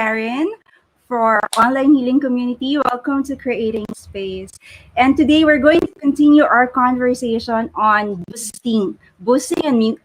Karen for Online Healing Community. Welcome to Creating Space. And today we're going to continue our conversation on boosting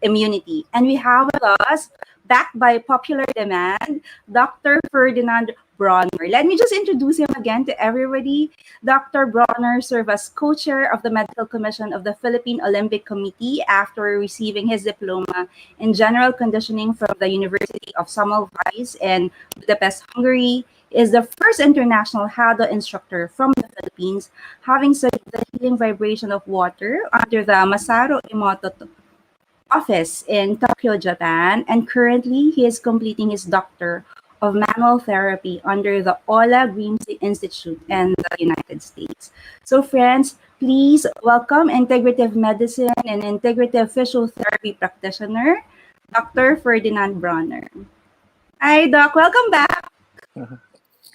immunity. And we have with us, backed by popular demand, Dr. Ferdinand Brawner. Let me just introduce him again to everybody. Dr. Brawner served as co-chair of the Medical Commission of the Philippine Olympic Committee after receiving his diploma in general conditioning from the University of Semmelweis in Budapest, Hungary. Is the first international Hado instructor from the Philippines, having studied the healing vibration of water under the Masaru Emoto office in Tokyo, Japan, and currently he is completing his Doctor of Manual Therapy under the Ola Grimsey Institute in the United States. So friends, please welcome integrative medicine and integrative physiotherapy practitioner, Dr. Ferdinand Brawner. Hi, Doc. Welcome back.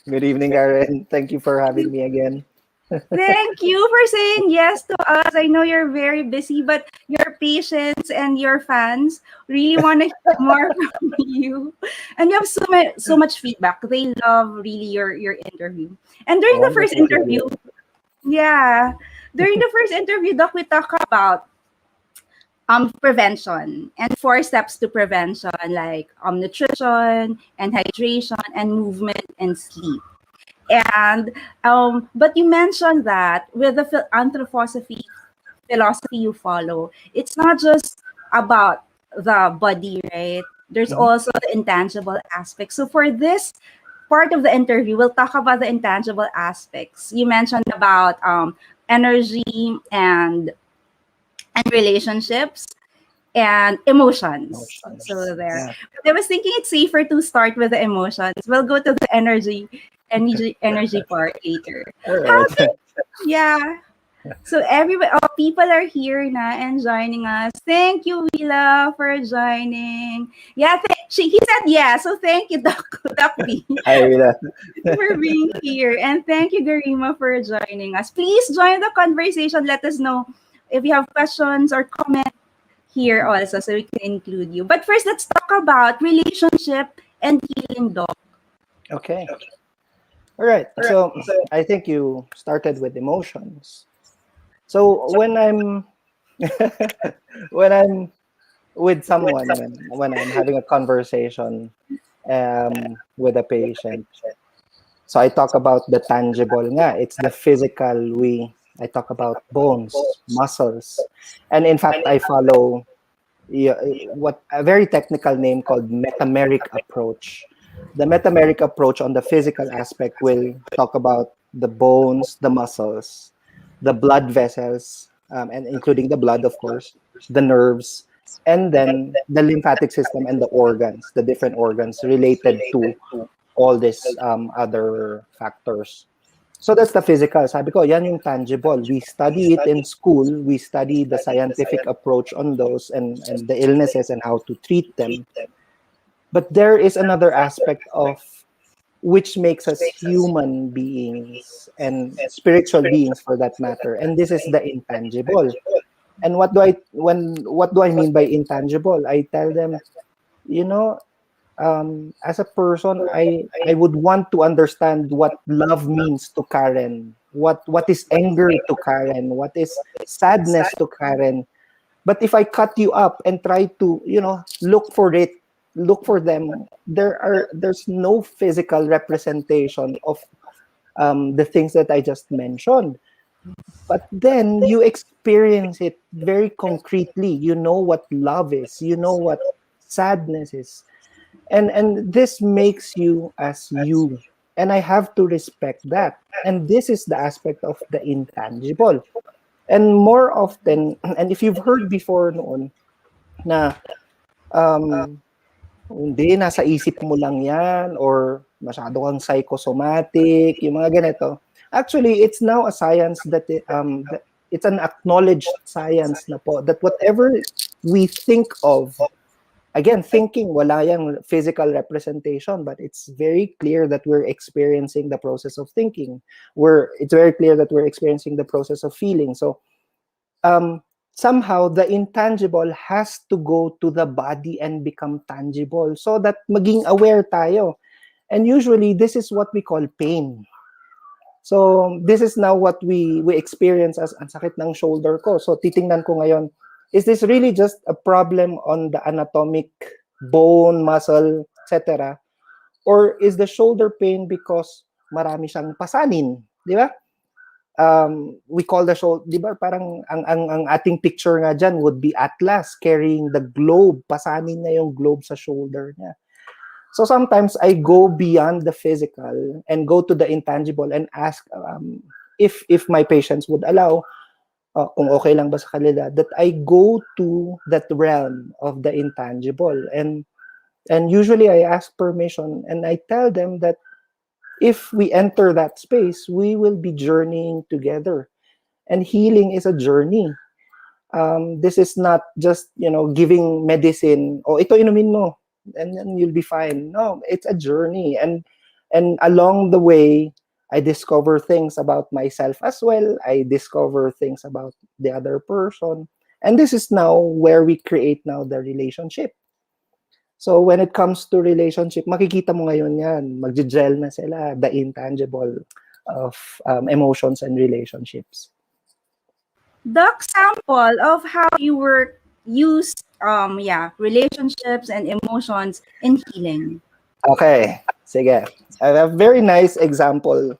Good evening, Karen. Thank you for having me again. Thank you for saying yes to us. I know you're very busy, but your patients and your fans really want to hear more from you. And you have so much feedback. They love really your interview. And during the first interview, Doc, we talk about prevention and 4 steps to prevention, like nutrition and hydration and movement and sleep. And but you mentioned that with the anthroposophy philosophy you follow, it's not just about the body, right? There's also the intangible aspects. So for this part of the interview, we'll talk about the intangible aspects. You mentioned about energy and relationships and emotions. So there. Yeah. But I was thinking it's safer to start with the emotions. We'll go to the energy part later. All right. So everybody, people are here na and joining us. Thank you, Willa, for joining. Yeah, he said yeah. So thank you, Doc B, Hi, Rita. for being here, and thank you, Garima, for joining us. Please join the conversation. Let us know if you have questions or comments here also, so we can include you. But first, let's talk about relationship and healing, Doc. Okay. All right. So I think you started with emotions. So when I'm when I'm with someone, when I'm having a conversation with a patient, so I talk about the tangible nga. It's the physical. I talk about bones, muscles, and in fact, I follow what a very technical name called metameric approach. The metameric approach on the physical aspect will talk about the bones, the muscles, the blood vessels, and including the blood, of course, the nerves, and then the lymphatic system and the organs, the different organs related to all these other factors. So that's the physical. Sabi ko, yan yung tangible. We study it in school. We study the scientific approach on those and the illnesses and how to treat them. But there is another aspect of which makes us human beings and spiritual beings for that matter. And this is the intangible. And what do I mean by intangible? I tell them, as a person, I would want to understand what love means to Karen, what is anger to Karen, what is sadness to Karen. But if I cut you up and try to, look for them, there's no physical representation of the things that I just mentioned. But then you experience it very concretely. You know what love is. You know what sadness is. And this makes you as you. And I have to respect that. And this is the aspect of the intangible. And more often, and if you've heard before noon, na hindi, nasa isip mo lang yan, or masyado kang psychosomatic, yung mga ganito. Actually, it's now a science that it's an acknowledged science na po, that whatever we think of, again, thinking, wala yung physical representation, but it's very clear that we're experiencing the process of thinking. It's very clear that we're experiencing the process of feeling. So, somehow, the intangible has to go to the body and become tangible so that maging aware tayo. And usually, this is what we call pain. So, this is now what we experience as ang sakit ng shoulder ko. So, titingnan ko ngayon, is this really just a problem on the anatomic bone, muscle, etc.? Or is the shoulder pain because marami siyang pasanin? Di ba? We call the shoulder, di ba? Parang ang ating picture nga dyan would be Atlas carrying the globe. Pasanin niya yung globe sa shoulder niya. So sometimes I go beyond the physical and go to the intangible and ask if my patients would allow, kung okay lang ba sa kanila, that I go to that realm of the intangible. And usually I ask permission and I tell them that if we enter that space, we will be journeying together. And healing is a journey. This is not just, giving medicine, ito inumin mo, and then you'll be fine. No, it's a journey. And along the way, I discover things about myself as well. I discover things about the other person. And this is now where we create now the relationship. So when it comes to relationship, makikita mo ngayon yan, magje-gel na sila, the intangible of emotions and relationships. The example of how you use relationships and emotions in healing. Okay, sige. I have a very nice example.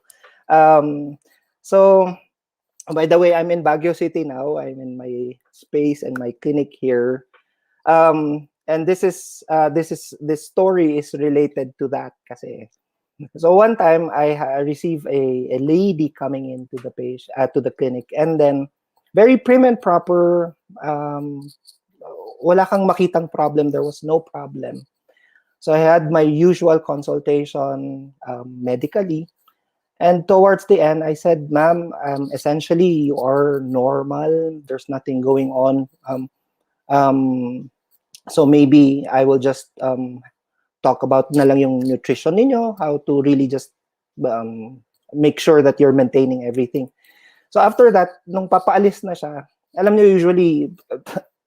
So, by the way, I'm in Baguio City now. I'm in my space and my clinic here. And this story is related to that kasi. So one time I received a lady coming into the to the clinic, and then very prim and proper, wala kang makitang problem, there was no problem. So I had my usual consultation medically, and towards the end I said, ma'am, essentially you are normal, there's nothing going on. So maybe I will just talk about na lang yung nutrition ninyo, how to really just make sure that you're maintaining everything. So after that, nung papaalis na siya, alam niyo usually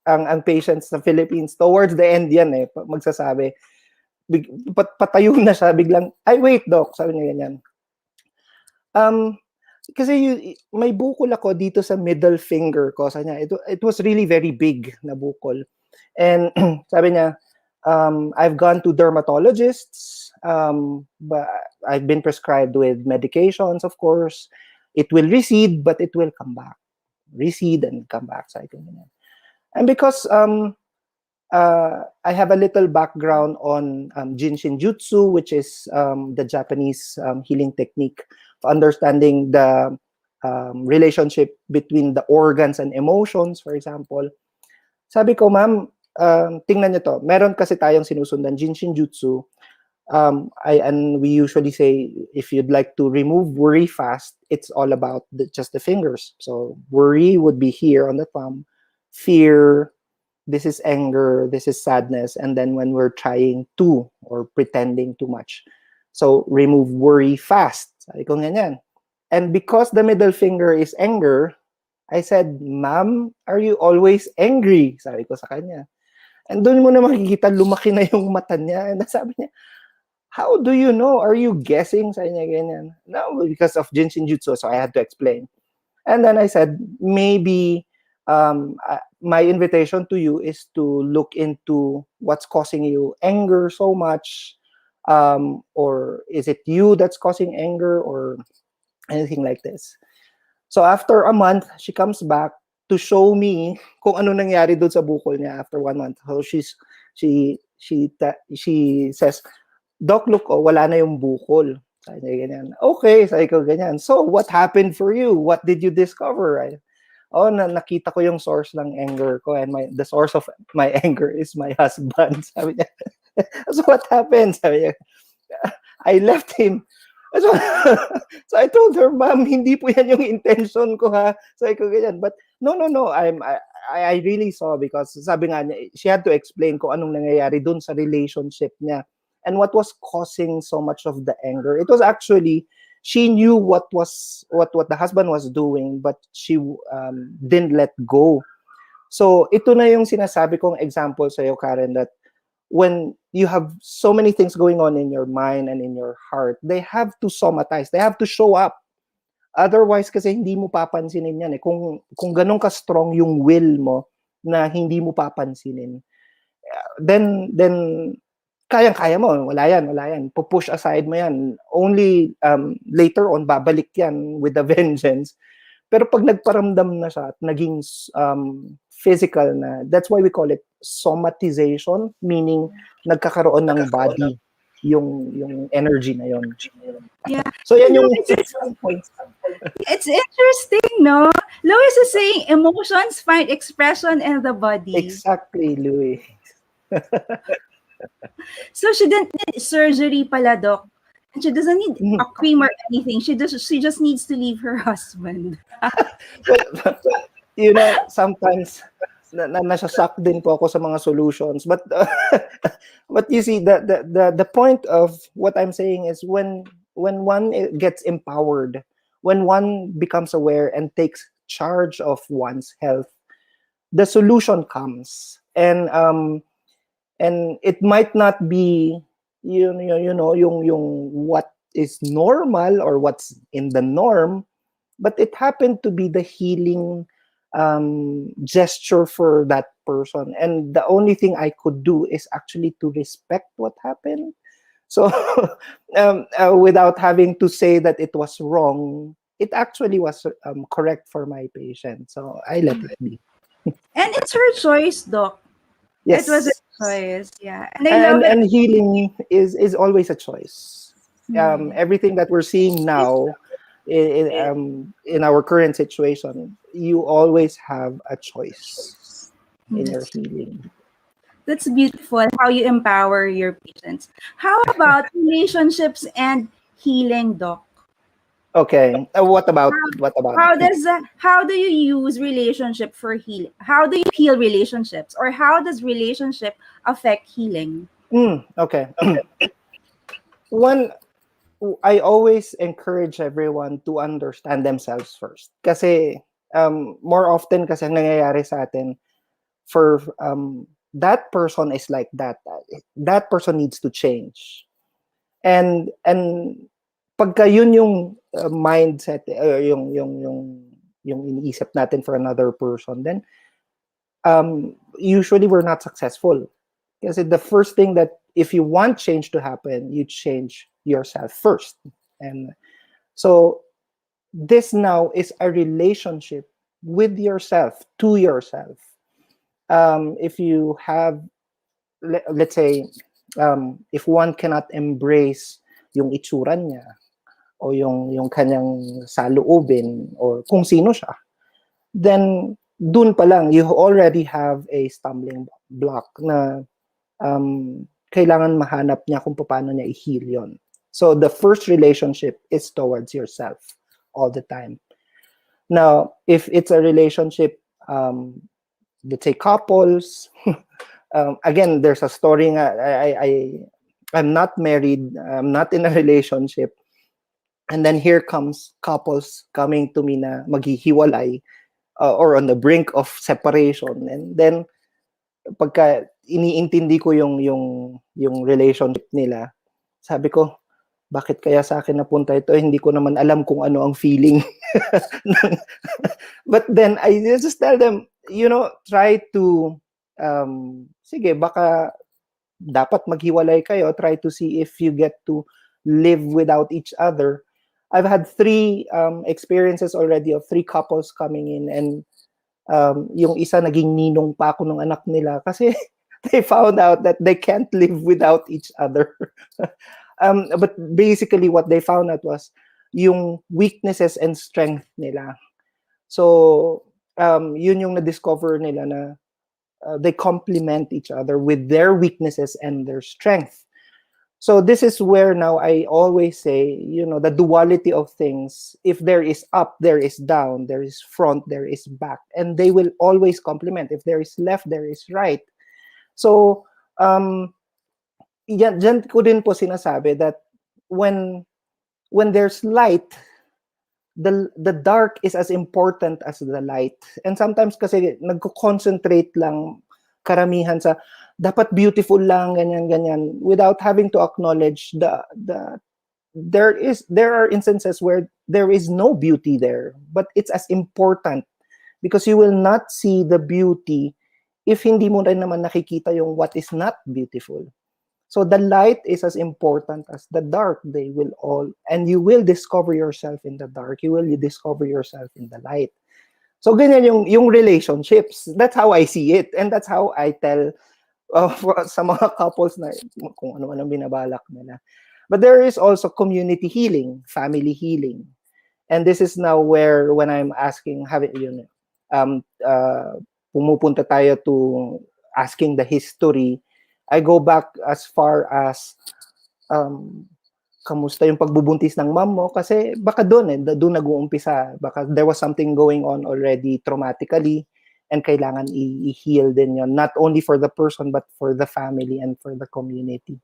ang patients sa Philippines, towards the end yan magsasabi, patayo na siya, biglang, ay wait doc, sabi niya ganyan. Kasi may bukol ako dito sa middle finger ko, sabi niya, it was really very big na bukol. And sabi niya, I've gone to dermatologists, but I've been prescribed with medications, of course. It will recede, but it will come back. Recede and come back. So I think, and because I have a little background on Jinshin Jutsu, which is the Japanese healing technique of understanding the relationship between the organs and emotions, for example. Sabi ko, ma'am, tingnan niyo to. Meron kasi tayong sinusundan, Jinshin Jutsu. And we usually say, if you'd like to remove worry fast, it's all about just the fingers. So worry would be here on the thumb. Fear, this is anger, this is sadness. And then when we're trying to or pretending too much. So remove worry fast. Sabi ko ganyan. And because the middle finger is anger, I said, ma'am, are you always angry? Sabi ko sa kanya. And doon mo na makikita, lumaki na yung mata niya. And sabi niya, how do you know? Are you guessing? Sabi niya ganyan. No, because of Jinshin Jutsu. So I had to explain. And then I said, maybe my invitation to you is to look into what's causing you anger so much. Or is it you that's causing anger or anything like this? So after a month, she comes back to show me kung ano nangyari doon sa bukol niya after 1 month. So she says, Doc, look, wala na yung bukol. Sabi niya ganyan. Okay, sabi ko ganyan. So what happened for you? What did you discover? Nakita ko yung source ng anger ko, and the source of my anger is my husband. Sabi niya. So what happened? Sabi niya, I left him. So I told her, ma'am, hindi po yan yung intention ko, ha. Sabi ko ganyan. But no. I really saw, because sabi nga niya, she had to explain kung anong nangyayari dun sa relationship niya and what was causing so much of the anger. It was actually, she knew what the husband was doing, but she didn't let go. So ito na yung sinasabi kong example sa'yo, Karen, that when you have so many things going on in your mind and in your heart, they have to somatize, they have to show up. Otherwise, kasi hindi mo papansinin yan eh. Kung ganun ka-strong yung will mo na hindi mo papansinin, then kayang-kaya mo. Wala yan. Pupush aside mo yan. Only later on, babalik yan with a vengeance. Pero pag nagparamdam na siya at naging physical na, that's why we call it somatization, meaning nagkakaroon ng body yung energy na yon. Yeah. So yan yung point. It's interesting, no? Louis is saying emotions find expression in the body. Exactly, Louis. So she didn't need surgery pala, Doc. And she doesn't need a cream or anything. She just needs to leave her husband. Well, sometimes nasa-shock din po ako sa mga solutions. But but you see, the point of what I'm saying is when one gets empowered, when one becomes aware and takes charge of one's health, the solution comes. And it might not be yung what is normal or what's in the norm, but it happened to be the healing gesture for that person. And the only thing I could do is actually to respect what happened. So without having to say that it was wrong, it actually was correct for my patient. So I let it be. And it's her choice, Doc. Yes. It was a choice, yeah. And I love it. And healing is always a choice. Everything that we're seeing now in our current situation, you always have a choice in your healing. That's beautiful, how you empower your patients. How about relationships and healing, Doc? Okay. What about How do you use relationship for healing? How do you heal relationships, or how does relationship affect healing? Okay. One, I always encourage everyone to understand themselves first. Kasi more often kasi ang nangyayari sa atin, for that person is like that. That person needs to change. And pagka yun yung mindset, yung iniisip natin for another person, then usually we're not successful. Kasi the first thing that, if you want change to happen, you change yourself first. And so this now is a relationship with yourself, to yourself. If you have, let's say, if one cannot embrace yung itsura niya, o yung kanyang saloobin, or kung sino siya, then dun pa lang, you already have a stumbling block na kailangan mahanap niya kung paano niya i-heal yun. So the first relationship is towards yourself all the time. Now, if it's a relationship, let's say couples, again, there's a story. I'm not married. I'm not in a relationship. And then here comes couples coming to me na maghihiwalay or on the brink of separation. And then pagka iniintindi ko yung relationship nila, sabi ko, bakit kaya sa akin napunta ito? Hindi ko naman alam kung ano ang feeling. But then I just tell them, try to, sige, baka dapat maghiwalay kayo. Try to see if you get to live without each other. I've had 3 experiences already of 3 couples coming in, and yung isa naging ninong pa ako ng anak nila kasi they found out that they can't live without each other. But basically what they found out was yung weaknesses and strength nila. So yun yung na-discover nila na they complement each other with their weaknesses and their strength. So this is where now I always say, the duality of things, if there is up, there is down, there is front, there is back, and they will always complement. If there is left, there is right. So, dyan ko din po sinasabi that when there's light, the dark is as important as the light. And sometimes kasi nagko-concentrate lang karamihan sa dapat beautiful lang, ganyan, without having to acknowledge the there are instances where there is no beauty there, but it's as important because you will not see the beauty if hindi mo rin naman nakikita yung what is not beautiful. So the light is as important as the dark. They will all, and you will discover yourself in the dark. You will discover yourself in the light. So ganyan yung relationships. That's how I see it, and that's how I tell sa mga couples na kung ano man ang binabalak nila. But there is also community healing, family healing. And this is now where when I'm asking, pumupunta tayo to asking the history, I go back as far as kamusta yung pagbubuntis ng mom mo? Kasi baka doon nag-uumpisa. Baka there was something going on already traumatically and kailangan i-heal din yon, not only for the person but for the family and for the community.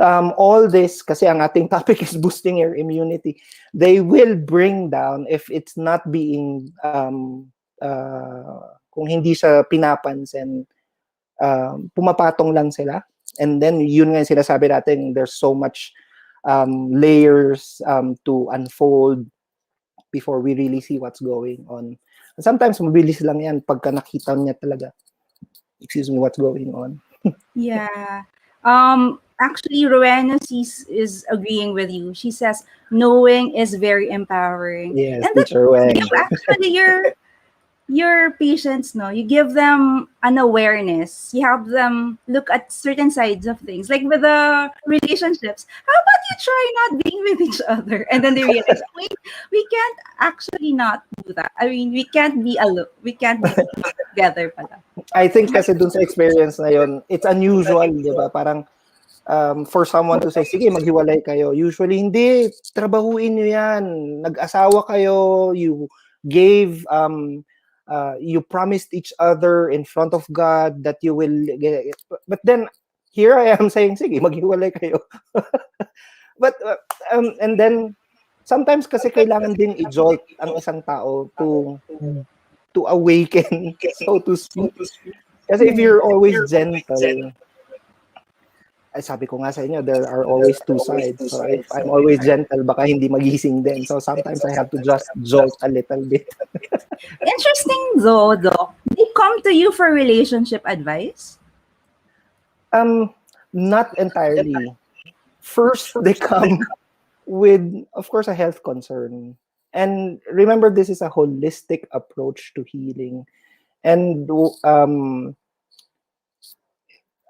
All this, kasi ang ating topic is boosting your immunity, they will bring down if it's not being, kung hindi siya pinapansin, pumapatong lang sila. And then, yun nga yung sinasabi natin, there's so much layers to unfold before we really see what's going on. Sometimes, mabilis lang yan pagka nakita niya talaga, what's going on. Yeah. Actually, Rowena is agreeing with you. She says knowing is very empowering. Yes, And teacher Wang. actually your patients, no, you give them an awareness. You help them look at certain sides of things. Like with the relationships, how about you try not being with each other? And then they realize, wait, we can't actually not do that. I mean, we can't be alone. We can't be together pala. I think kasi dun sa experience na yun, it's unusual, di ba? Parang for someone to say, sige, maghiwalay kayo. Usually, hindi. Trabahuin nyo yan. Nag-asawa kayo. You gave, you promised each other in front of God that you will get it. But then, here I am saying, sige, maghiwalay kayo. But, and then, sometimes kasi kailangan din i-jolt ang isang tao to awaken, so to speak. Kasi if you're always gentle, ay sabi ko nga sa inyo, there are always two sides. So if I'm always gentle, baka hindi magising din. So sometimes I have to just jolt a little bit. Interesting though, Doc. They come to you for relationship advice? Not entirely. First, they come with, of course, a health concern. And remember, this is a holistic approach to healing. And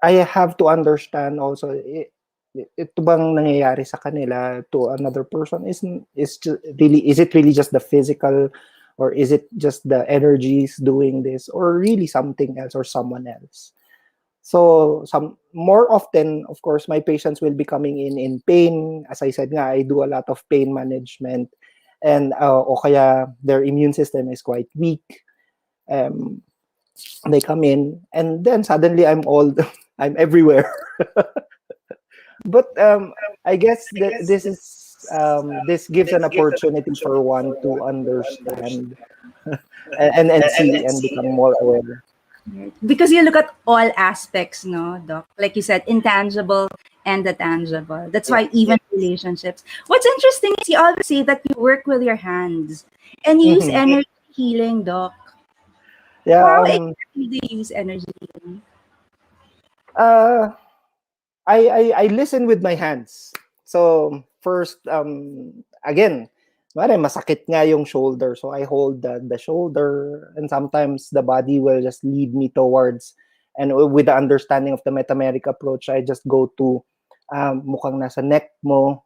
I have to understand also, ito bang nangyayari sa kanila to another person? Is it really just the physical, or is it just the energies doing this, or really something else or someone else? So more often, of course, my patients will be coming in pain. As I said nga, I do a lot of pain management, and o kaya their immune system is quite weak. They come in, and then suddenly I'm everywhere. But I guess that this gives an opportunity for one to understand and see and become more aware. Because you look at all aspects, no, Doc? Like you said, intangible and the tangible. That's why even relationships. What's interesting is you always say that you work with your hands and you use energy healing, Doc. Yeah. How exactly do you use energy healing? I listen with my hands. So first, again, masakit nga yung shoulder. So I hold the shoulder, and sometimes the body will just lead me towards, and with the understanding of the metameric approach, I just go to mukhang nasa neck mo.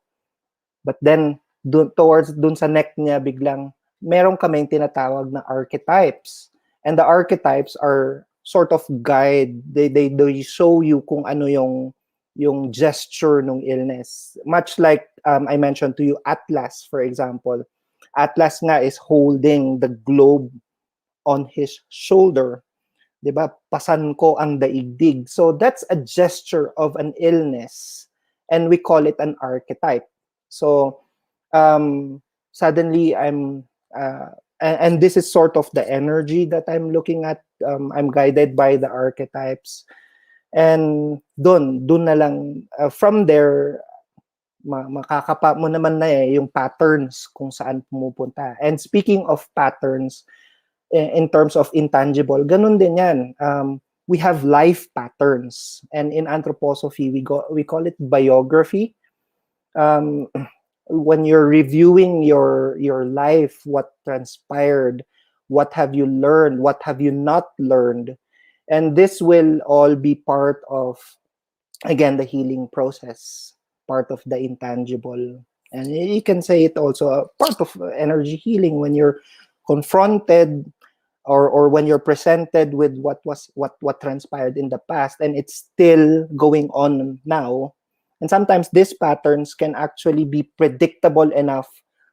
But then, dun sa neck niya, biglang, meron kaming tinatawag na archetypes. And the archetypes are sort of guide. They show you kung ano yung gesture ng illness. Much like I mentioned to you, Atlas, for example. Atlas nga is holding the globe on his shoulder. Diba? Pasan ko ang daigdig. So that's a gesture of an illness. And we call it an archetype. So suddenly I'm... and this is sort of the energy that I'm looking at I'm guided by the archetypes. And dun na lang, from there, makakapa mo naman na yung patterns kung saan pumupunta. And speaking of patterns, in terms of intangible, ganun din yan. We have life patterns. And in anthroposophy, we call it biography. When you're reviewing your life, what transpired, what have you learned, what have you not learned, and this will all be part of, again, the healing process, part of the intangible. And you can say it also a part of energy healing when you're confronted, or when you're presented with what transpired in the past and it's still going on now. And sometimes these patterns can actually be predictable enough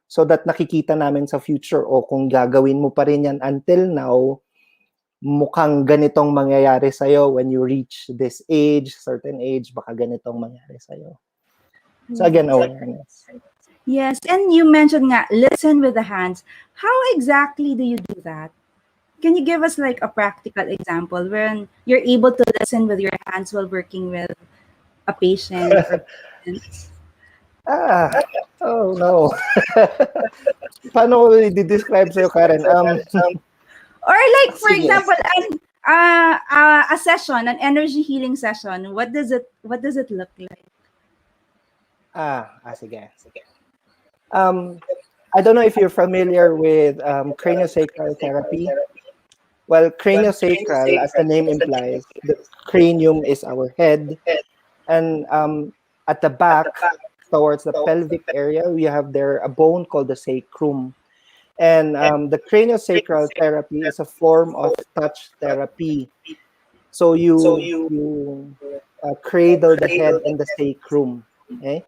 so that nakikita namin sa future, o kung gagawin mo pa rin yan until now, mukhang ganitong mangyayari sa'yo when you reach this age, certain age, baka ganitong mangyayari sa'yo. So again, awareness. Yes, and you mentioned nga, listen with the hands. How exactly do you do that? Can you give us like a practical example when you're able to listen with your hands while working with a patient or patients? Oh no. Paano ko i-describe sa'yo, Karen? Or like, for Sige. example, a session, an energy healing session. What does it look like? Sige. I don't know if you're familiar with craniosacral therapy. Well, craniosacral, as the name implies, the cranium is our head, and at the back, towards the pelvic area, we have there a bone called the sacrum. And the craniosacral therapy is a form of touch therapy. So you cradle the head and the sacrum, okay?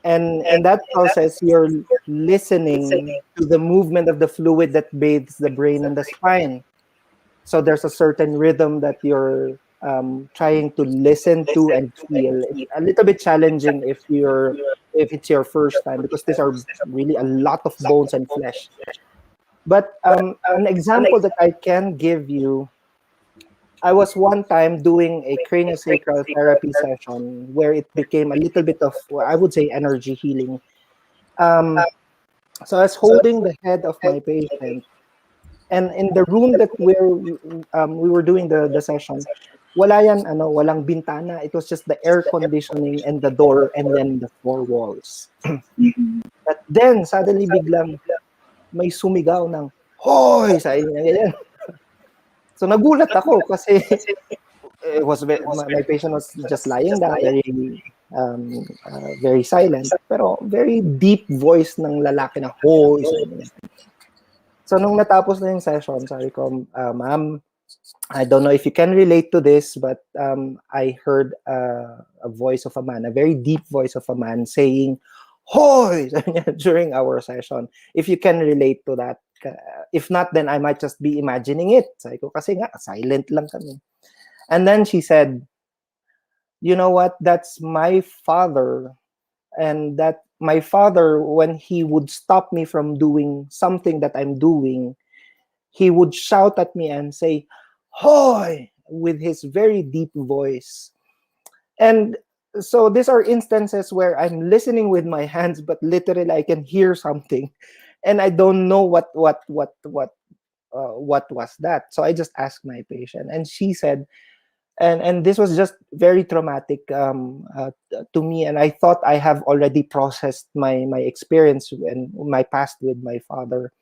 And in that process, you're listening to the movement of the fluid that bathes the brain and the spine. So there's a certain rhythm that you're trying to listen to and feel. It's a little bit challenging if it's your first time, because these are really a lot of bones and flesh. But an example that I can give you, I was one time doing a craniosacral therapy session where it became a little bit of, I would say, energy healing. So I was holding the head of my patient, and in the room that we were doing the session, walang bintana. It was just the air conditioning and the door, and then the four walls. But then suddenly biglang may sumigaw ng hoy sa inyo ganyan. So nagulat ako kasi it was my patient was just lying down, very silent, pero very deep voice ng lalaki na hoy sa inyo. So nung natapos na yung session, sabi ko, ma'am, I don't know if you can relate to this, but I heard a voice of a man, a very deep voice of a man saying, hoy! during our session. If you can relate to that. If not, then I might just be imagining it. Sabi ko, kasi nga, silent lang kami. And then she said, you know what? That's my father. And that my father, when he would stop me from doing something that I'm doing, he would shout at me and say, hoy! with his very deep voice. And so these are instances where I'm listening with my hands, but literally I can hear something, and I don't know what was that. So I just asked my patient, and she said, and this was just very traumatic to me, and I thought I have already processed my experience and my past with my father.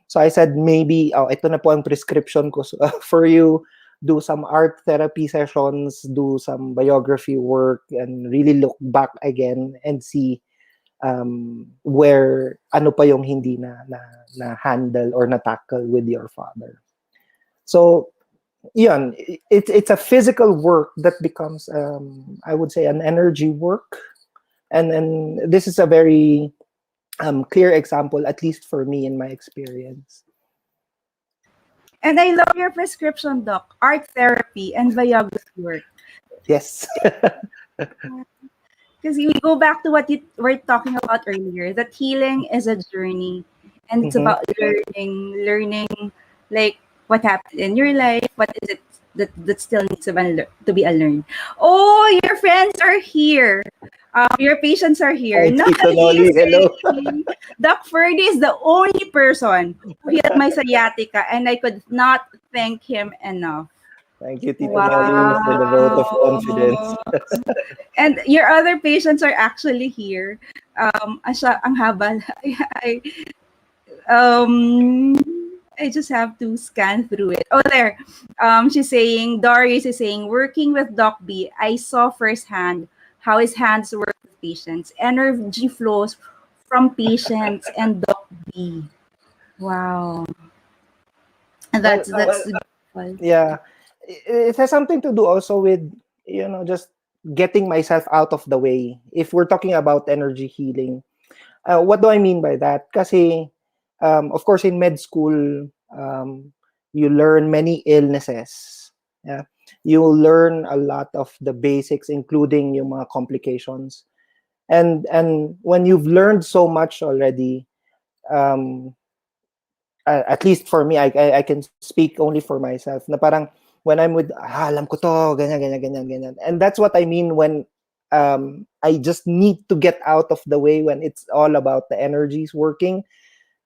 So I said, maybe, ito na po ang prescription ko for you. Do some art therapy sessions, do some biography work, and really look back again and see where ano pa yung hindi na handle or na tackle with your father. So, yun, it's a physical work that becomes, I would say, an energy work, and this is a very clear example, at least for me in my experience. And I love your prescription, Doc. Art therapy and biography work. Yes. Because we go back to what you were talking about earlier, that healing is a journey. And it's about learning, like what happened in your life, what is it that still needs to be unlearned. Oh, your friends are here. Your patients are here. Hi, Tito Nolly. Hello. Doc Ferdy is the only person who healed my sciatica, and I could not thank him enough. Thank you, Tito Nolly, for the vote of confidence. And your other patients are actually here. Ang haba. I just have to scan through it. Oh, there. She's saying, Doris is saying, working with Doc B, I saw firsthand how his hands work with patients. Energy flows from patients and Doc B. Wow. And that's beautiful. Yeah. It has something to do also with, just getting myself out of the way. If we're talking about energy healing, what do I mean by that? Kasi, of course, in med school, you learn many illnesses. Yeah, you learn a lot of the basics, including yung mga complications. And when you've learned so much already, at least for me, I can speak only for myself. Na parang when I'm with, alam ko to, ganyan. And that's what I mean when I just need to get out of the way when it's all about the energies working.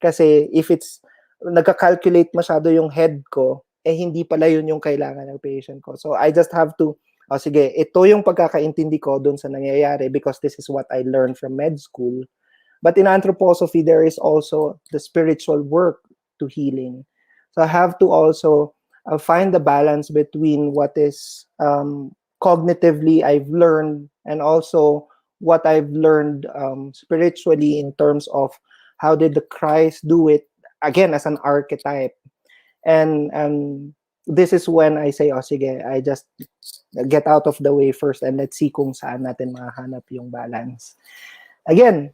Kasi if it's nagka-calculate masyado yung head ko, hindi pala yun yung kailangan ng patient ko. So I just have to, sige, ito yung pagkakaintindi ko dun sa nangyayari because this is what I learned from med school. But in anthroposophy, there is also the spiritual work to healing. So I have to also find the balance between what is cognitively I've learned and also what I've learned spiritually in terms of how did the Christ do it, again, as an archetype. And this is when I say, sige, I just get out of the way first and let's see kung saan natin mahanap yung balance. Again,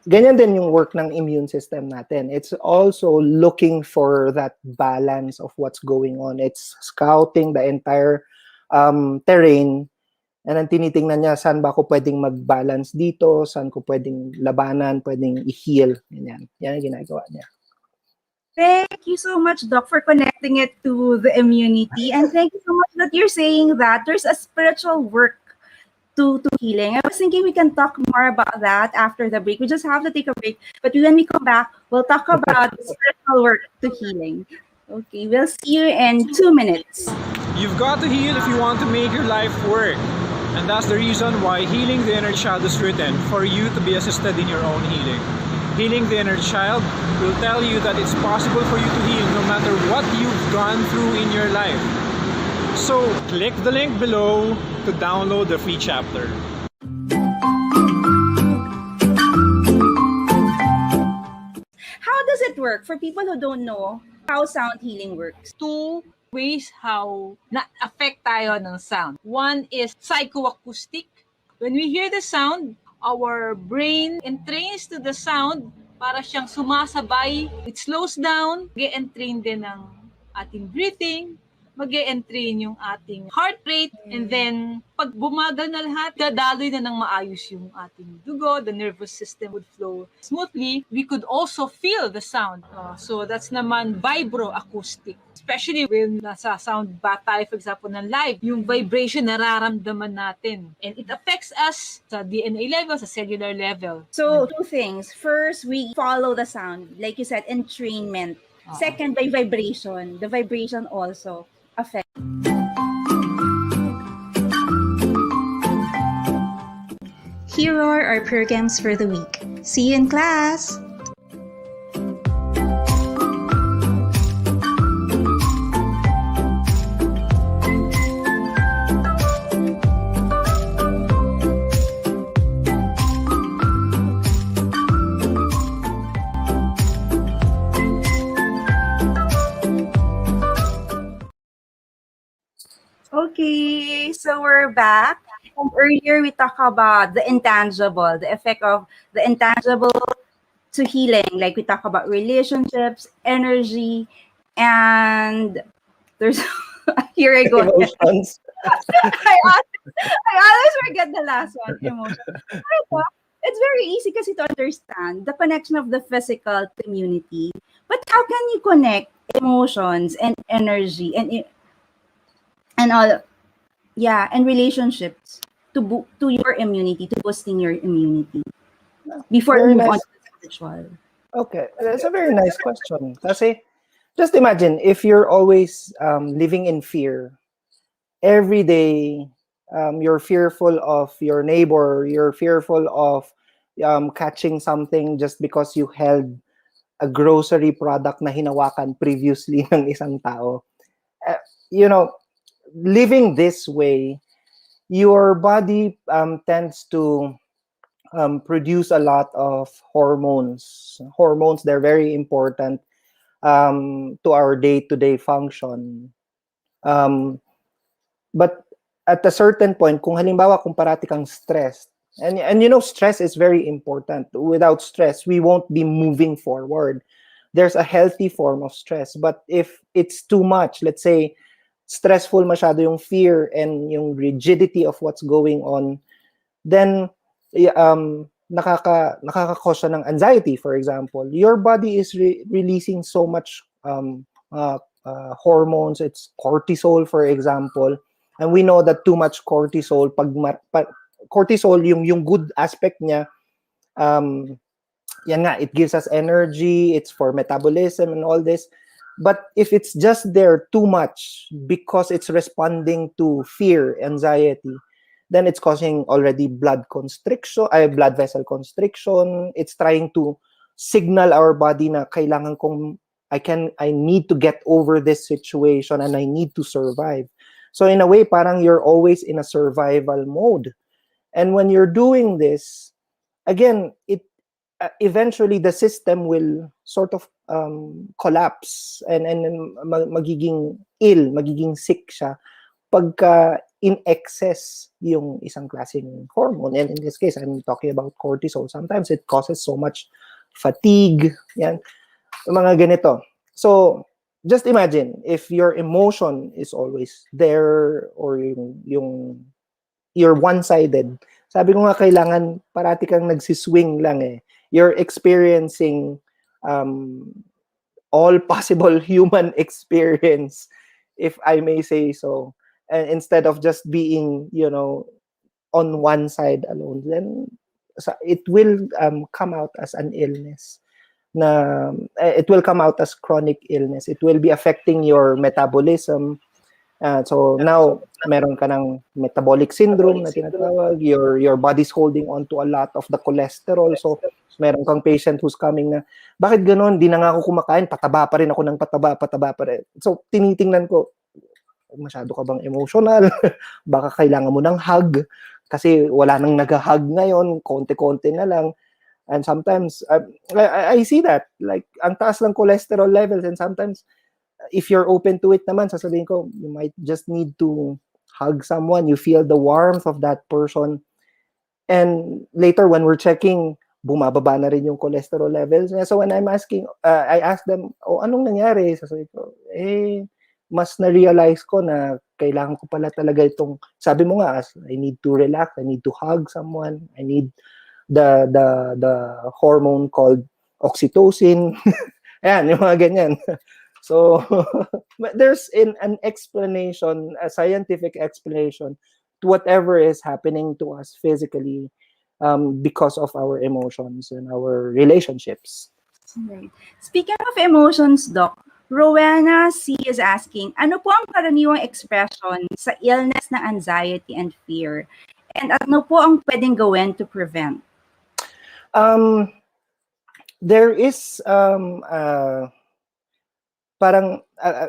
ganyan din yung work ng immune system natin. It's also looking for that balance of what's going on. It's scouting the entire terrain. And then tinitingnan niya, saan ba ako pwedeng mag-balance dito, saan ko pwedeng labanan, pwedeng i-heal. Yan ang ginagawa niya. Thank you so much, Doc, for connecting it to the immunity. And thank you so much that you're saying that there's a spiritual work to healing. I was thinking we can talk more about that after the break. We just have to take a break. But when we come back, we'll talk about the spiritual work to healing. Okay, we'll see you in 2 minutes. You've got to heal if you want to make your life work. And that's the reason why Healing the Inner Child is written, for you to be assisted in your own healing. Healing the Inner Child will tell you that it's possible for you to heal no matter what you've gone through in your life. So click the link below to download the free chapter. How does it work for people who don't know how sound healing works? 2 ways how na-affect tayo ng sound. One is psychoacoustic. When we hear the sound, our brain entrains to the sound para siyang sumasabay. It slows down, mag-entrain din ng ating breathing, mag-entrain yung ating heart rate, and then pag bumagal na lahat, dadaloy na ng maayos yung ating dugo, the nervous system would flow smoothly. We could also feel the sound. So that's naman vibroacoustic. Especially when nasa sound bath tayo, for example, ng live, yung vibration nararamdaman natin. And it affects us sa DNA level, sa cellular level. So 2 things. First, we follow the sound. Like you said, entrainment. Second, by vibration. The vibration also affects. Here are our programs for the week. See you in class! Okay, so we're back. Earlier, we talked about the intangible, the effect of the intangible to healing. Like we talk about relationships, energy, and there's here I go. Emotions. I always forget the last one, emotion. It's very easy kasi to understand the connection of the physical to immunity. But how can you connect emotions and energy and all, yeah, and relationships to your immunity, to boosting your immunity before we Very move on nice. to the spiritual. Okay, that's a very nice question. Kasi just imagine if you're always living in fear every day. You're fearful of your neighbor. You're fearful of catching something just because you held a grocery product na hinawakan previously ng isang tao. Uh, you know, living this way, your body tends to produce a lot of hormones. Hormones, they're very important to our day-to-day function. But at a certain point, kung halimbawa kung parati kang stressed, and you know, stress is very important. Without stress, we won't be moving forward. There's a healthy form of stress. But if it's too much, let's say, stressful masyado yung fear and yung rigidity of what's going on, then nakaka-cause siya ng anxiety, for example. Your body is releasing so much hormones. It's cortisol, for example. And we know that too much cortisol, cortisol, yung good aspect niya, yan nga, it gives us energy, it's for metabolism and all this. But if it's just there too much because it's responding to fear, anxiety, then it's causing already blood vessel constriction. It's trying to signal our body na kailangan kong, I need to get over this situation and I need to survive. So in a way, parang you're always in a survival mode. And when you're doing this, again, it eventually the system will sort of collapse and magiging ill, magiging sick siya pagka in excess yung isang klaseng hormone. And in this case, I'm talking about cortisol. Sometimes it causes so much fatigue, yan, mga ganito. So just imagine if your emotion is always there or you're one-sided. Sabi ko nga, kailangan parati kang nagsiswing lang eh. You're experiencing all possible human experience, if I may say so. And instead of just being, on one side alone, then it will come out as an illness. It will come out as chronic illness. It will be affecting your metabolism. So now, meron ka ng metabolic syndrome na tinatawag. Your body's holding on to a lot of the cholesterol. So meron kang patient who's coming na, bakit ganun? Di na nga ako kumakain, pataba pa rin ako ng pataba pa rin. So tinitingnan ko, masyado ka bang emotional? Baka kailangan mo ng hug. Kasi wala nang nag-hug ngayon, konti-konti na lang. And sometimes, I see that. Like, ang taas ng cholesterol levels and sometimes, if you're open to it naman, sasabihin ko, you might just need to hug someone. You feel the warmth of that person. And later, when we're checking, bumababa na rin yung cholesterol levels. So when I'm asking, I ask them, anong nangyari? Sasabihin ko, mas na-realize ko na kailangan ko pala talaga itong, sabi mo nga, I need to relax, I need to hug someone, I need the hormone called oxytocin. Ayan, yung mga ganyan. So, there's an explanation, a scientific explanation to whatever is happening to us physically because of our emotions and our relationships. Right. Speaking of emotions, Doc, Rowena C. is asking, ano po ang karaniwang expression sa illness na anxiety and fear? And ano po ang pwedeng gawin to prevent? There is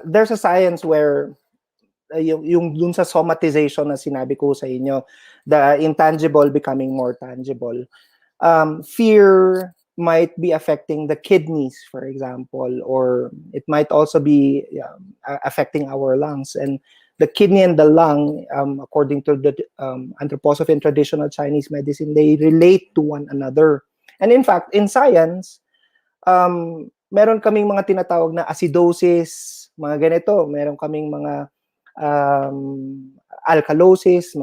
there's a science where yung dun sa somatization na sinabi ko sa inyo, the intangible becoming more tangible. Fear might be affecting the kidneys, for example, or it might also be affecting our lungs. And the kidney and the lung, according to the anthroposophy and traditional Chinese medicine, they relate to one another. And in fact, in science, meron kaming mga tinatawag na acidosis, mga ganito. Meron kaming mga alkalosis,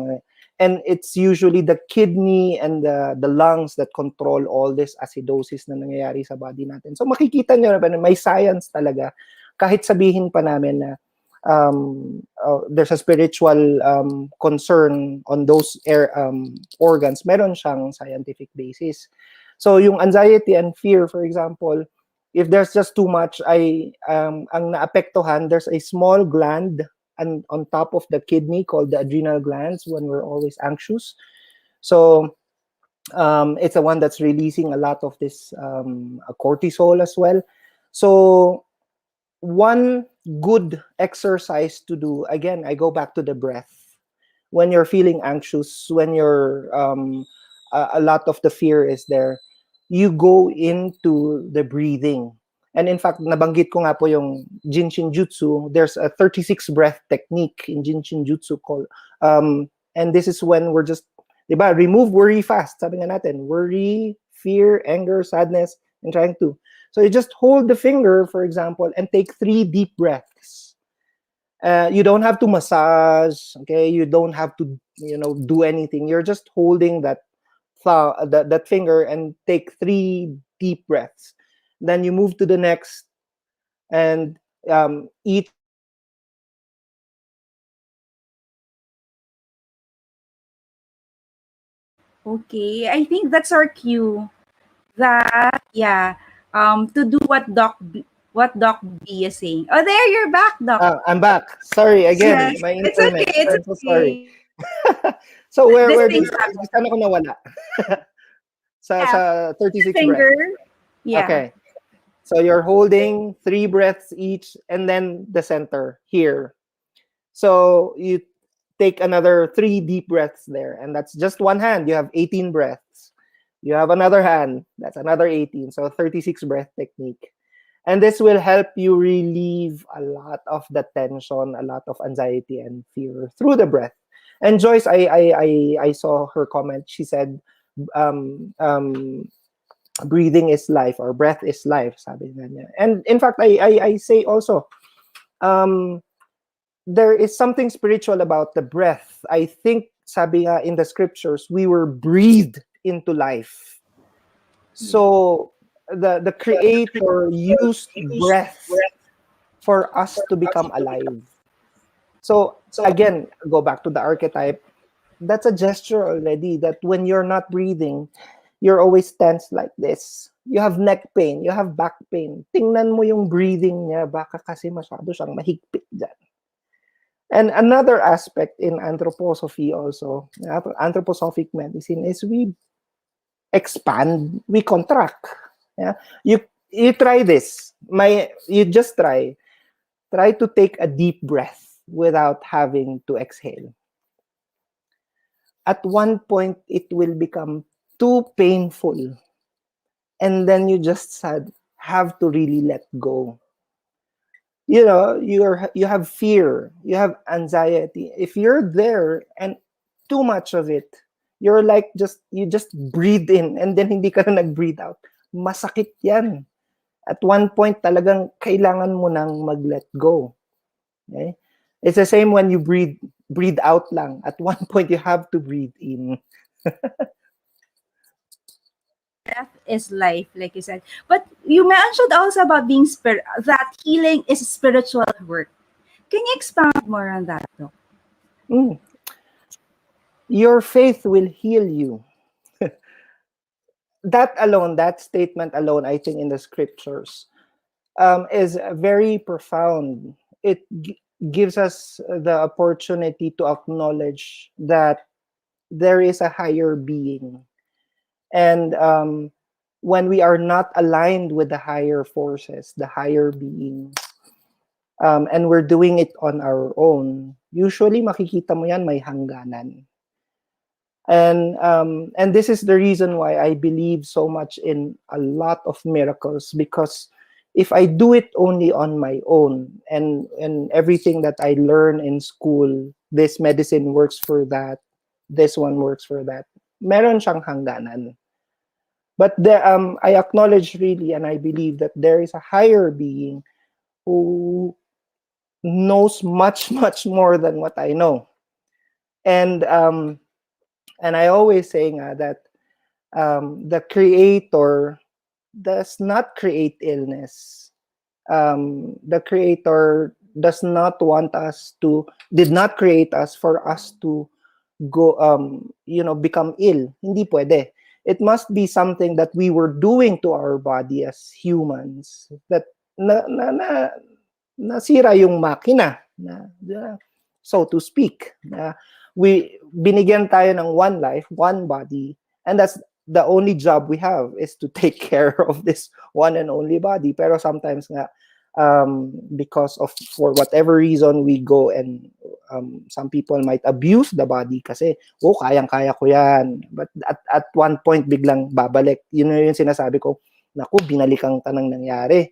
and it's usually the kidney and the lungs that control all this acidosis na nangyayari sa body natin. So makikita nyo na may science talaga. kahit sabihin pa namin na there's a spiritual concern on those organs, meron siyang scientific basis. So yung anxiety and fear, for example, if there's just too much, ang naapektuhan, there's a small gland on top of the kidney called the adrenal glands when we're always anxious. So it's the one that's releasing a lot of this cortisol as well. So one good exercise to do, again, I go back to the breath. When you're feeling anxious, when you're a lot of the fear is there, you go into the breathing. And in fact, nabanggit ko nga po yung Jinshin Jutsu. There's a 36 breath technique in Jinshin Jutsu called, and this is when we're just, diba, remove worry fast. Sabi nga natin, worry, fear, anger, sadness, and trying to. So you just hold the finger, for example, and take 3 deep breaths. You don't have to massage, okay? You don't have to, do anything. You're just holding that finger and take 3 deep breaths. Then you move to the next, and each Okay, I think that's our cue. That to do what Doc B is saying. Oh, there you're back, Doc. I'm back. Sorry again, Yes, my it's internet. okay. It's I'm so sorry. okay. So where These did things happen. saan ako nawala? sa 36 Finger. breaths. Yeah. Okay. So you're holding 3 breaths each, and then the center here. So you take another 3 deep breaths there, and that's just one hand. You have 18 breaths. You have another hand, that's another 18. So 36 breath technique. And this will help you relieve a lot of the tension, a lot of anxiety and fear through the breath. And Joyce, I saw her comment. She said, breathing is life, or breath is life, sabi niya. And in fact, I say also, there is something spiritual about the breath. I think, sabi nga in the scriptures, we were breathed into life. So the Creator used breath for us to become alive. So again, go back to the archetype. That's a gesture already, that when you're not breathing, you're always tense like this. You have neck pain, you have back pain. Tingnan mo yung breathing niya, baka kasi masyado siyang mahigpit dyan. And another aspect in anthroposophy also, anthroposophic medicine, is we expand, we contract. Yeah, you try this. You just try to take a deep breath without having to exhale. At one point, it will become too painful, and then you just have to really let go. You have fear, you have anxiety. If you're there and too much of it, you're like you just breathe in and then hindi ka na nag-breathe out. Masakit yan. At one point, talagang kailangan mo nang mag-let go. Okay? It's the same when you breathe out lang. At one point, you have to breathe in. Breath is life, like you said. But you mentioned also about being that healing is spiritual work. Can you expound more on that, Doc? Your faith will heal you. That statement alone, I think, in the scriptures, is very profound. It gives us the opportunity to acknowledge that there is a higher being. And when we are not aligned with the higher forces, the higher being, and we're doing it on our own, usually makikita mo yan may hangganan. And this is the reason why I believe so much in a lot of miracles, because if I do it only on my own, and everything that I learn in school, this medicine works for that, this one works for that, meron siyang hangganan. But I acknowledge really, and I believe that there is a higher being who knows much, much more than what I know. And I always say that the Creator does not create illness. the Creator did not create us for us to go, become ill. Hindi pwede. It must be something that we were doing to our body as humans, that nasira yung makina, so to speak. Binigyan tayo ng one life, one body, and that's the only job we have, is to take care of this one and only body. Pero sometimes nga, because of, for whatever reason, we go and some people might abuse the body kasi, kayang-kaya ko yan. But at one point, biglang babalik. Yun yung sinasabi ko, naku, binalikan tanang nangyari.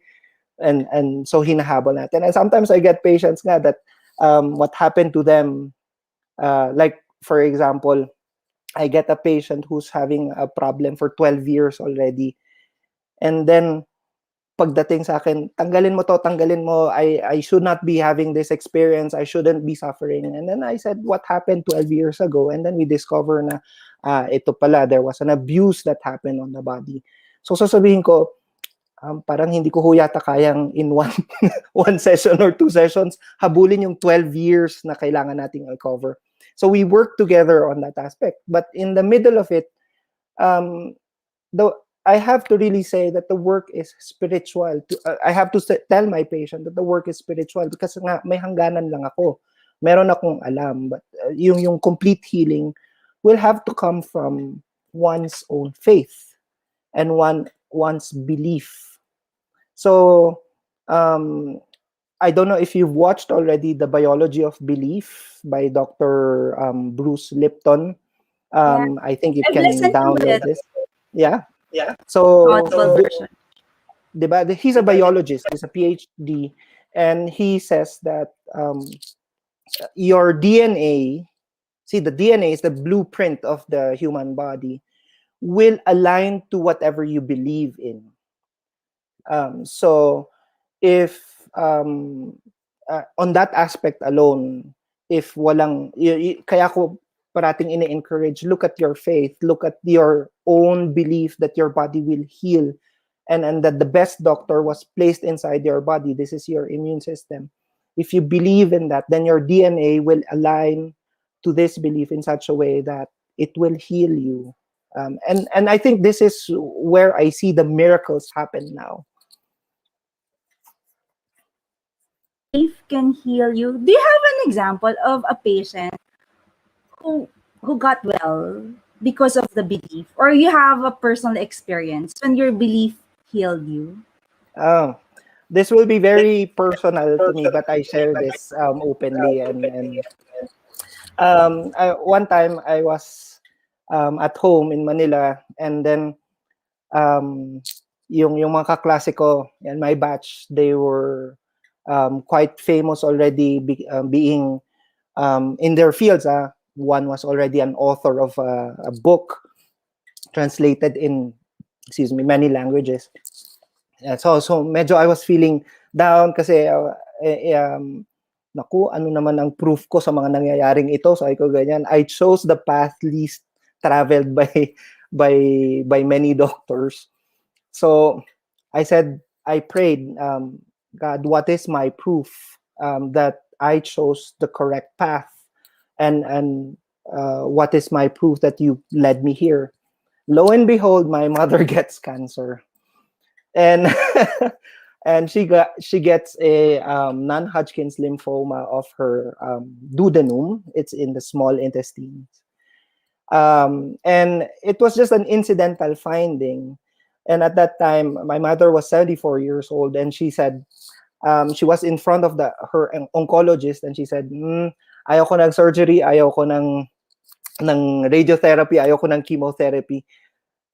And so hinahabol natin. And sometimes I get patients nga that what happened to them, like for example, I get a patient who's having a problem for 12 years already. And then pagdating sa akin, tanggalin mo to, tanggalin mo. I should not be having this experience. I shouldn't be suffering. And then I said, what happened 12 years ago? And then we discover na ito pala, there was an abuse that happened on the body. So sasabihin ko, parang hindi ko yata kayang in one session or 2 sessions habulin yung 12 years na kailangan nating i-cover. So we work together on that aspect. But in the middle of it, I have to really say that the work is spiritual. I have to tell my patient that the work is spiritual because nga may hangganan lang ako. Meron akong alam, but yung complete healing will have to come from one's own faith and one's belief. So I don't know if you've watched already The Biology of Belief by Dr. Bruce Lipton. I think you can download this. Yeah. So, diba? He's a biologist. He's a PhD, and he says that your DNA, see, the DNA is the blueprint of the human body, will align to whatever you believe in. So if on that aspect alone, if walang, kaya ko parating ine-encourage, look at your faith, look at your own belief that your body will heal, and that the best doctor was placed inside your body. This is your immune system. If you believe in that, then your DNA will align to this belief in such a way that it will heal you. And I think this is where I see the miracles happen now. Belief can heal you. Do you have an example of a patient who got well because of the belief, or you have a personal experience when your belief healed you? This will be very personal to me, but I share this openly. And one time I was at home in Manila, and then yung mga kaklase ko and my batch, they were quite famous already, being in their fields. One was already an author of a book translated in, many languages. So medyo I was feeling down kasi naku, ano naman ang proof ko sa mga nangyayaring ito? So ko ganyan. I chose the path least traveled by many doctors. So I said, I prayed, God, what is my proof that I chose the correct path? And what is my proof that you led me here? Lo and behold, my mother gets cancer, and and she gets a non-Hodgkin's lymphoma of her duodenum. It's in the small intestines, and it was just an incidental finding. And at that time, my mother was 74 years old, and she said, she was in front of her oncologist, and she said, ayoko ng surgery, ayoko ng radiotherapy, ayoko ng chemotherapy.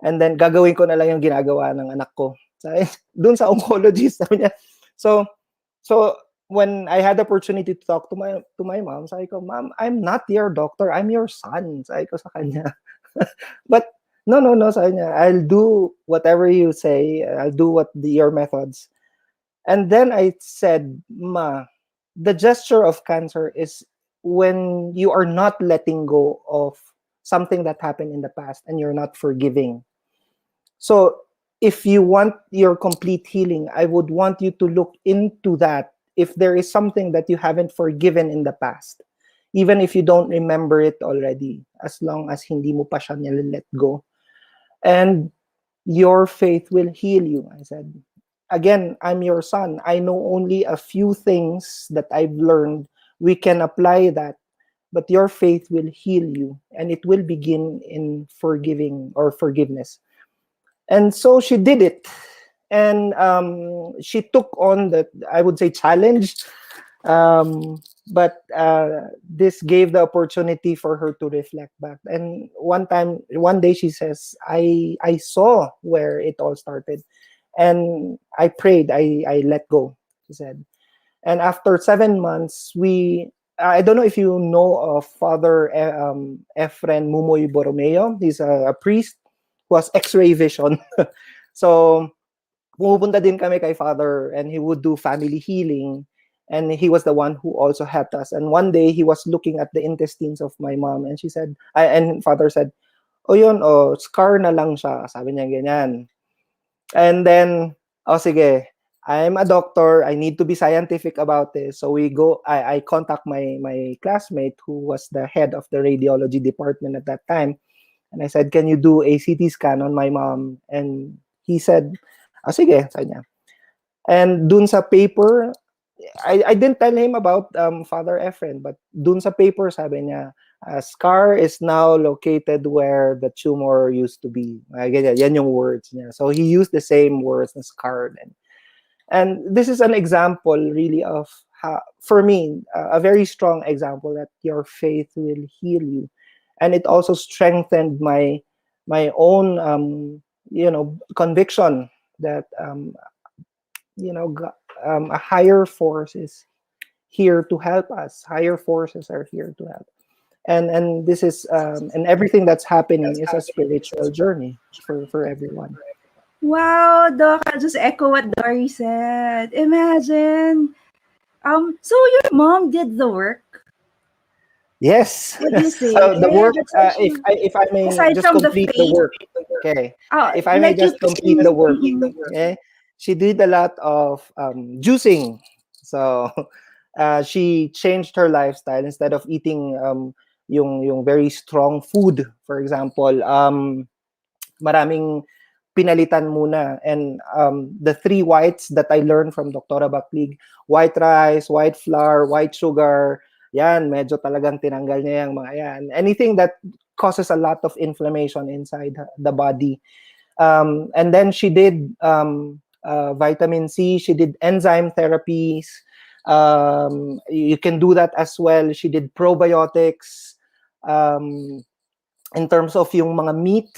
And then gagawin ko na lang yung ginagawa ng anak ko. Doon sa oncologist, sabi niya. So when I had the opportunity to talk to my mom, sabi ko, Mom, I'm not your doctor, I'm your son. Sabi ko sa kanya. But no, sabi niya, I'll do whatever you say, I'll do your methods. And then I said, Ma, the gesture of cancer is when you are not letting go of something that happened in the past and you're not forgiving. So if you want your complete healing, I would want you to look into that if there is something that you haven't forgiven in the past. Even if you don't remember it already, as long as hindi mo pa siya let go. And your faith will heal you. I said, again, I'm your son. I know only a few things that I've learned. We can apply that, but your faith will heal you, and it will begin in forgiving or forgiveness. And so she did it. And she took on the, I would say, challenge. But this gave the opportunity for her to reflect back. And one day she says, I saw where it all started. And I prayed, I let go, she said. And after 7 months, I don't know if you know of Father Efren Mumoy Borromeo. He's a priest who has X-ray vision. So, pumupunta din kami kay Father, and he would do family healing. And he was the one who also helped us. And one day, he was looking at the intestines of my mom, and she said, and Father said, "Oh yun, oh, scar na lang siya." Sabi niya ganyan. And then, oh sige, I'm a doctor. I need to be scientific about this. So I contact my classmate who was the head of the radiology department at that time. And I said, can you do a CT scan on my mom? And he said, oh sige, sabi niya. And dun sa paper, I didn't tell him about Father Efren, but dun sa paper, sabi niya, a scar is now located where the tumor used to be. Yan yung words niya. So he used the same words as scar. And this is an example really of how, for me, a very strong example that your faith will heal you. And it also strengthened my own, conviction that, a higher force is here to help us. Higher forces are here to help. And this is and everything that's happening is a spiritual journey for everyone. Wow, Doc, I'll just echo what Dory said. Imagine. So your mom did the work. Yes. What do you say? So the work, That's actually, if I may aside just from the complete the faith, work, okay. If I may like you just complete the work, Mhm. okay. She did a lot of juicing. So she changed her lifestyle. Instead of eating yung very strong food, for example, maraming pinalitan muna. And the three whites that I learned from Dr. Baklig, white rice, white flour, white sugar, yan, medyo talagang tinanggal niya yung mga yan. Anything that causes a lot of inflammation inside the body. And then she did vitamin C, she did enzyme therapies. You can do that as well. She did probiotics. In terms of yung mga meat,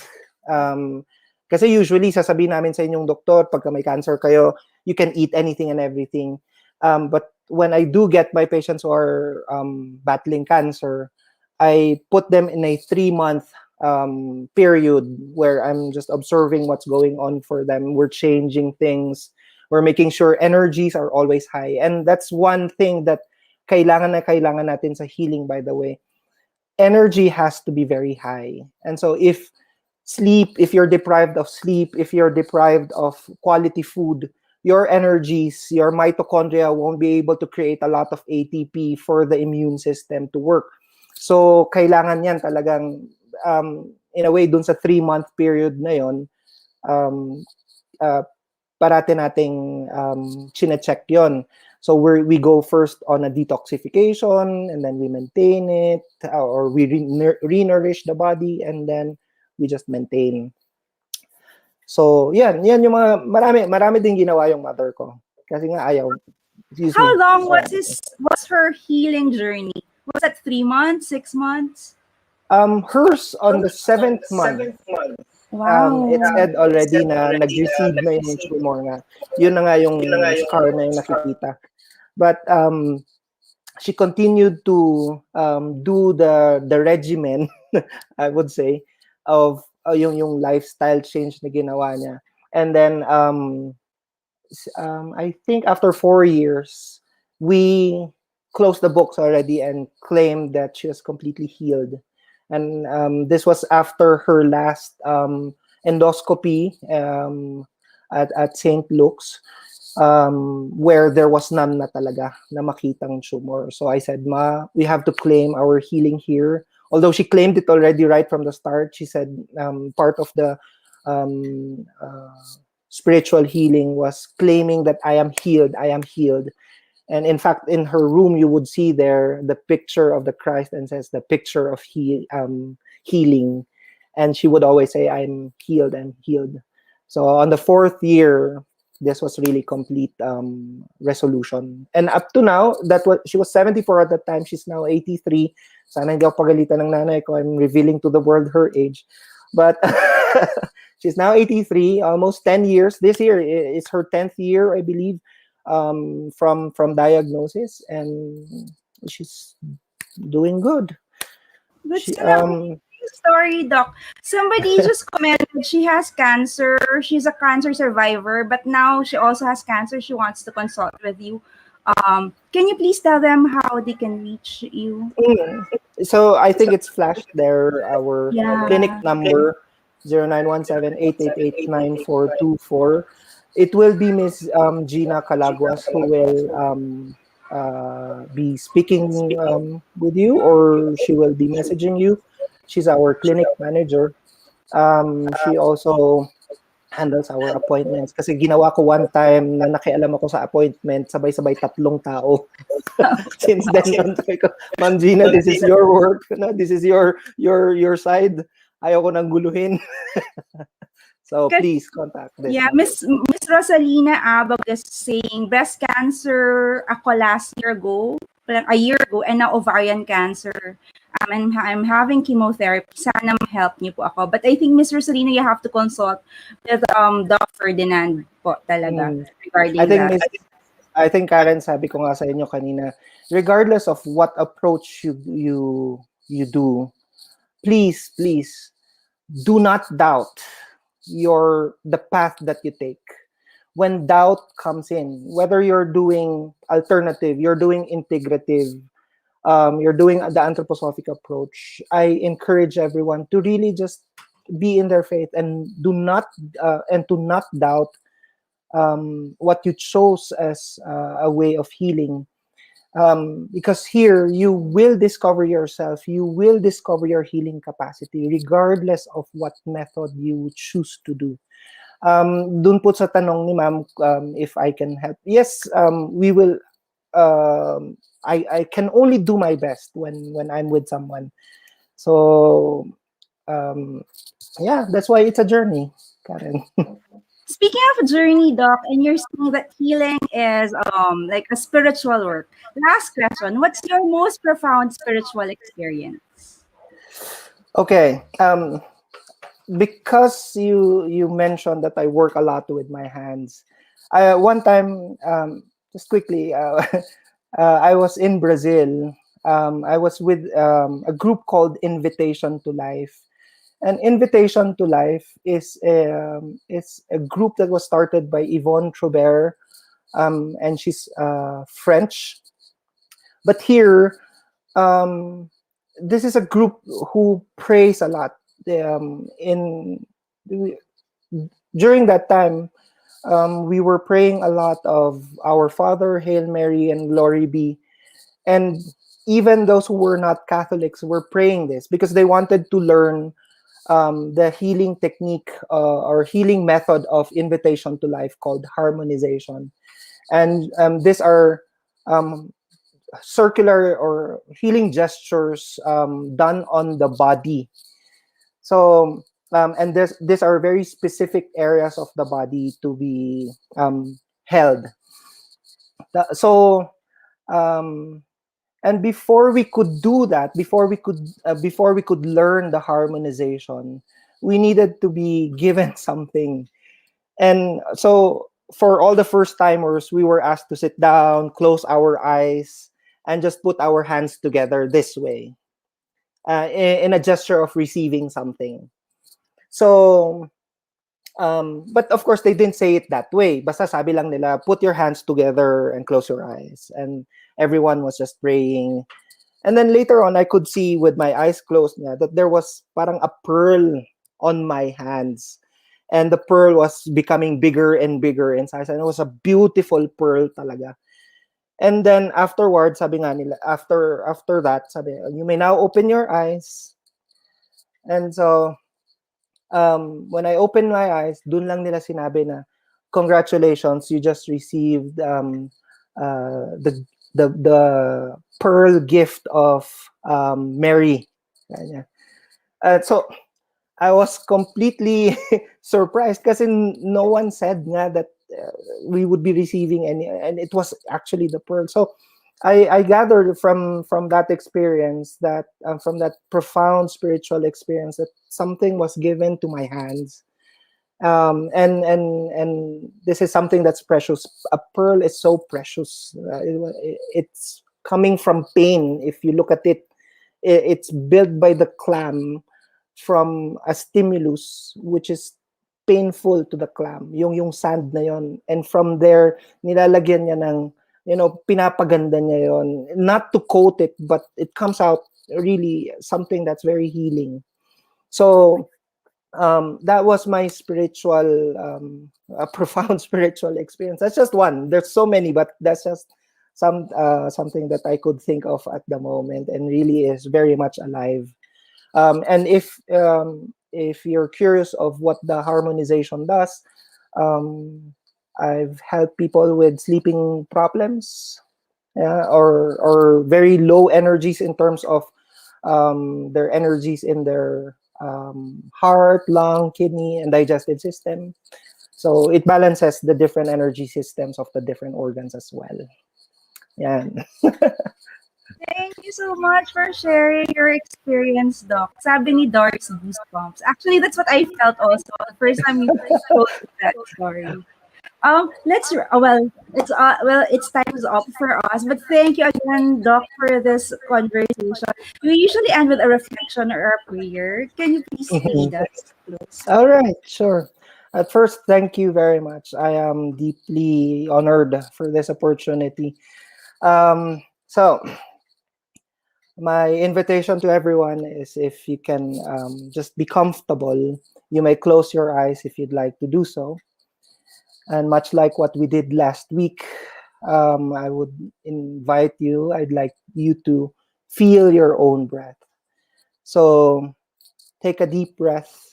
kasi usually sasabihin namin sa inyong doktor, pagka may cancer kayo, you can eat anything and everything. But when I do get my patients who are battling cancer, I put them in a 3-month period where I'm just observing what's going on for them. We're changing things. We're making sure energies are always high. And that's one thing that kailangan na kailangan natin sa healing, by the way. Energy has to be very high. And so if you're deprived of sleep, if you're deprived of quality food, your energies, your mitochondria won't be able to create a lot of ATP for the immune system to work. So, kailangan yan talagang, in a way, dun sa 3-month period na yun, parati nating chine-check yon. So we go first on a detoxification, and then we maintain it, or we re-nourish the body, and then we just maintain. So, yan yung mga, marami din ginawa yung mother ko. Kasi nga ayaw. How long was her healing journey? Was that 3 months, 6 months? Hers on the 7th month. Wow. It said already na nag-recede na yung tumor nga. Yun na nga yung scar na yung nakikita. But she continued to do the regimen, I would say, of yung lifestyle change na ginawa niya. And then I think after 4 years, we closed the books already and claimed that she was completely healed. And this was after her last endoscopy. at St. Luke's, where there was none na talaga na makitang tumor. So I said, Ma, we have to claim our healing here. Although she claimed it already right from the start, she said part of the spiritual healing was claiming that I am healed, I am healed. And in fact, in her room, you would see there the picture of the Christ and says the picture of healing. And she would always say, I'm healed, I'm healed. So on the 4th year, this was really complete resolution. And up to now, she was 74 at that time. She's now 83. Sana hindi ako pagalitan ng nanay ko. I'm revealing to the world her age. But she's now 83, almost 10 years. This year is her 10th year, I believe, from diagnosis, and she's doing good. That's an amazing story, Doc. Somebody just commented she has cancer. She's a cancer survivor, but now she also has cancer. She wants to consult with you. Can you please tell them how they can reach you? So I think it's flashed there, our Yeah. clinic number, 0917-888-9424. It will be Miss Gina Calaguas who will be speaking with you, or she will be messaging you. She's our clinic manager. She also handles our appointments. Kasi ginawa ko one time na nakialam ako sa appointment, sabay-sabay 3 tao. Since then, sabi ko, Ma'am Gina, this is your work. No? This is your side. Ayoko nang guluhin. So please contact this. Yeah, Miss Rosalina Abag is saying breast cancer ako last year ago, a year ago, and now ovarian cancer. And I'm having chemotherapy. Sana ma-help niyo po ako. But I think, Miss Rosalina, you have to consult with Doc Ferdinand po talaga regarding that. I think, Karen, sabi ko nga sa inyo kanina, regardless of what approach you do, please do not doubt the path that you take. When doubt comes in, whether you're doing alternative, you're doing integrative, you're doing the anthroposophic approach, I encourage everyone to really just be in their faith and to not doubt what you chose as a way of healing. Because here you will discover yourself, you will discover your healing capacity regardless of what method you choose to do. Dun po sa tanong ni ma'am, if I can help. Yes, we will. I can only do my best when I'm with someone. So yeah, that's why it's a journey, Karen. Speaking of journey, Doc, and you're saying that healing is like a spiritual work. Last question: what's your most profound spiritual experience? Okay, because you mentioned that I work a lot with my hands. One time, just quickly, I was in Brazil. I was with a group called Invitation to Life. And Invitation to Life is a group that was started by Yvonne Troubert, and she's French. But here, this is a group who prays a lot. During that time, we were praying a lot of Our Father, Hail Mary, and Glory Be. And even those who were not Catholics were praying this because they wanted to learn the healing technique or healing method of Invitation to Life called harmonization. And these are circular or healing gestures done on the body. So, and these are very specific areas of the body to be held. So, and before we could do that, before we could learn the harmonization, we needed to be given something. And so for all the first timers, we were asked to sit down, close our eyes, and just put our hands together this way, in a gesture of receiving something. So, but of course, they didn't say it that way. Basta sabi lang nila, put your hands together and close your eyes. And everyone was just praying. And then later on, I could see with my eyes closed that there was parang a pearl on my hands. and the pearl was becoming bigger and bigger in size, and it was a beautiful pearl talaga. And then afterwards, sabi nga nila, after that, sabi, you may now open your eyes. And so, when I opened my eyes, dun lang nila sinabi na, congratulations, you just received the pearl gift of Mary. So I was completely surprised kasi no one said nga that we would be receiving any, and it was actually the pearl. So I gathered from that experience, that from that profound spiritual experience, that something was given to my hands. And this is something that's precious. A pearl is so precious. It's coming from pain. If you look at it, it's built by the clam from a stimulus which is painful to the clam, yung sand na yon, and from there nilalagyan niya ng, pinapaganda niya yon, not to coat it, but it comes out really something that's very healing. So that was my spiritual a profound spiritual experience. That's just one, there's so many, but that's just something that I could think of at the moment, and really is very much alive. And if you're curious of what the harmonization does, I've helped people with sleeping problems, or very low energies in terms of their energies in their heart, lung, kidney, and digestive system. So it balances the different energy systems of the different organs as well. Yeah. Thank you so much for sharing your experience, Doc. Sabi ni Doris, goosebumps. Actually, that's what I felt also the first time you told me that story. It's time's up for us, but thank you again, Doc, for this conversation. We usually end with a reflection or a prayer. Can you please lead us to close? All right, sure. At first, thank you very much. I am deeply honored for this opportunity. So my invitation to everyone is, if you can just be comfortable, you may close your eyes if you'd like to do so. And much like what we did last week, I would invite you, I'd like you to feel your own breath. So take a deep breath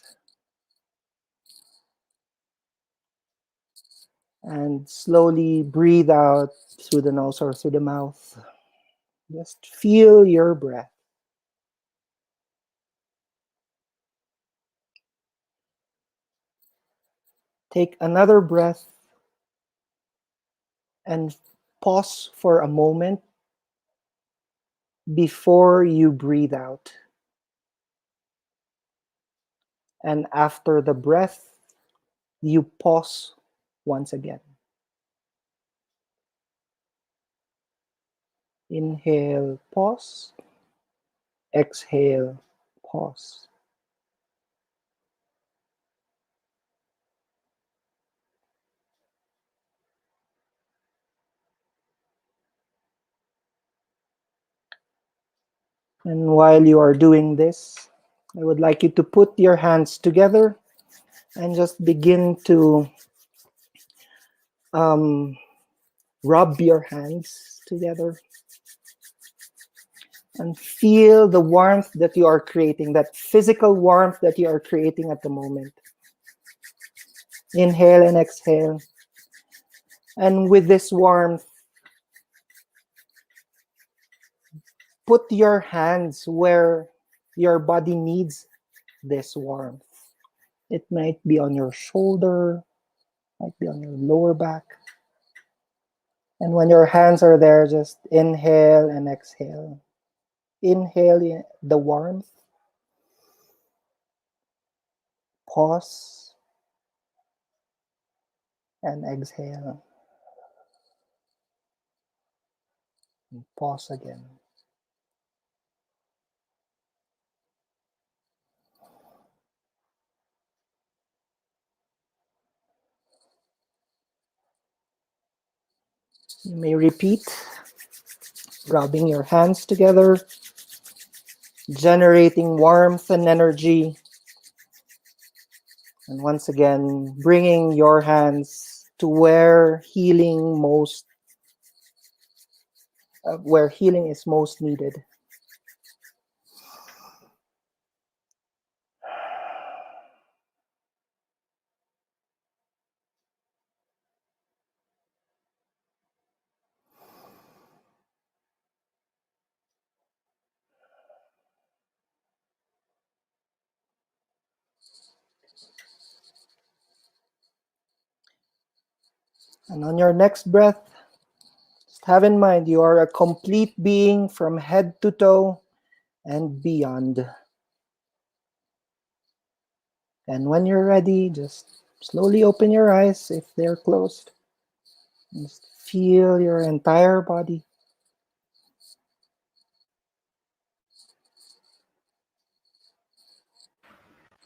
and slowly breathe out through the nose or through the mouth. Just feel your breath. Take another breath and pause for a moment before you breathe out. And after the breath, you pause once again. Inhale, pause. Exhale, pause. And while you are doing this, I would like you to put your hands together and just begin to rub your hands together and feel the warmth that you are creating, that physical warmth that you are creating at the moment. Inhale and exhale. And with this warmth, put your hands where your body needs this warmth. It might be on your shoulder, might be on your lower back. And when your hands are there, just inhale and exhale. Inhale the warmth. Pause. And exhale. And pause again. You may repeat, rubbing your hands together, generating warmth and energy, And once again, bringing your hands to where healing is most needed. And on your next breath, just have in mind you are a complete being from head to toe and beyond. And when you're ready, just slowly open your eyes if they're closed. Just feel your entire body.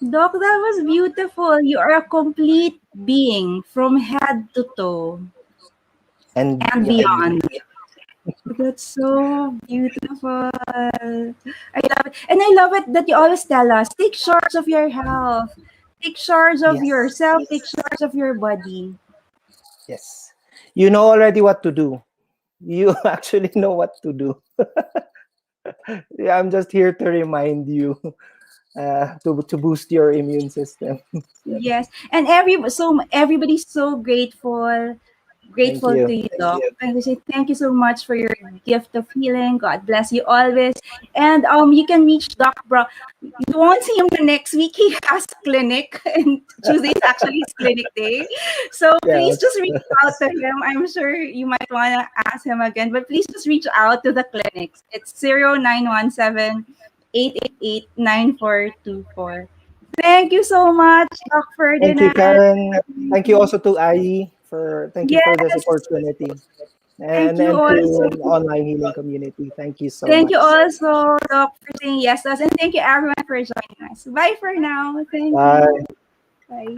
Doc, that was beautiful. You are a complete being from head to toe And and beyond. beyond. That's so beautiful. I love it. And I love it that you always tell us, take charge of your health. Take charge of Yes. yourself. Take charge of your body. Yes. You know already what to do. You actually know what to do. Yeah, I'm just here to remind you to boost your immune system. Yes. And everybody's so grateful. Thank Grateful to you. you, Doc. And we say thank you so much for your gift of healing. God bless you always. And you can reach Doc Bro. You won't see him the next week. He has clinic, and Tuesday is actually his clinic day. So please Yes. just reach out to him. I'm sure you might want to ask him again, but please just reach out to the clinics. It's 0917-888-9424. Thank you so much, Doc Thank you, Ferdinand. Karen. Thank you also to Ai thank you for this Yes, opportunity. thank And you to also. the online healing community. Thank you so Thank you much. also, Doc, for saying yes to us. And thank you, everyone, for joining us. Bye for now. Thank you. Bye. Bye.